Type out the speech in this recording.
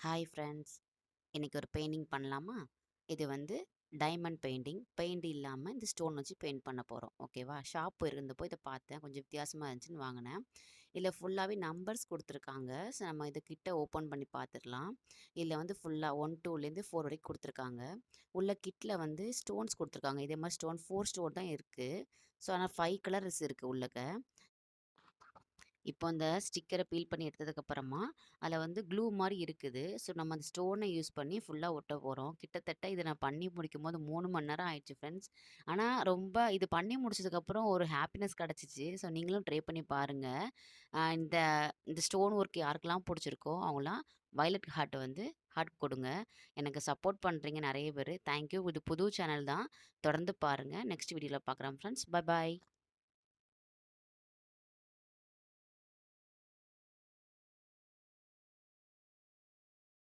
Hi friends, இன்னைக்கு ஒரு painting பண்ணலாமா? இது வந்து டைமண்ட் பெயிண்டிங். பெயிண்ட் இல்லாமல் இந்த ஸ்டோன் வச்சு பெயிண்ட் பண்ண போகிறோம். ஓகேவா? ஷாப் இருந்தப்போ இதை பார்த்தேன், கொஞ்சம் வித்தியாசமாக இருந்துச்சுன்னு வாங்கினேன். இதில் ஃபுல்லாகவே நம்பர்ஸ் கொடுத்துருக்காங்க. ஸோ நம்ம இதை கிட்ட ஓப்பன் பண்ணி பார்த்துடலாம். இதில் வந்து ஃபுல்லாக 1 2லேருந்து 4 வரைக்கும் கொடுத்துருக்காங்க. உள்ள கிட்டில் வந்து ஸ்டோன்ஸ் கொடுத்துருக்காங்க. இதே மாதிரி ஸ்டோன் 4 ஸ்டோன் தான் இருக்குது. ஸோ ஆனால் 5 கலர்ஸ் இருக்குது உள்ளக்க. இப்போ அந்த ஸ்டிக்கரை பீல் பண்ணி எடுத்ததுக்கப்புறமா அதில் வந்து க்ளூ மாதிரி இருக்குது. ஸோ நம்ம அந்த ஸ்டோனை யூஸ் பண்ணி ஃபுல்லாக ஒட்ட போகிறோம். கிட்டத்தட்ட இதை நான் பண்ணி முடிக்கும்போது 3 மணி நேரம் ஆயிடுச்சு ஃப்ரெண்ட்ஸ். ஆனால் ரொம்ப இது பண்ணி முடிச்சதுக்கப்புறம் ஒரு ஹாப்பினஸ் கிடச்சிச்சு. ஸோ நீங்களும் ட்ரை பண்ணி பாருங்கள். இந்த இந்த ஸ்டோன் ஒர்க் யாருக்கெல்லாம் பிடிச்சிருக்கோ அவங்களாம் வயலட் ஹார்ட் வந்து ஹார்ட் கொடுங்க. எனக்கு சப்போர்ட் பண்ணுறீங்க நிறைய பேர். தேங்க்யூ. இது புது சேனல் தான். தொடர்ந்து பாருங்கள். நெக்ஸ்ட் வீடியோவில் பார்க்குறேன் ஃப்ரெண்ட்ஸ். Bye bye.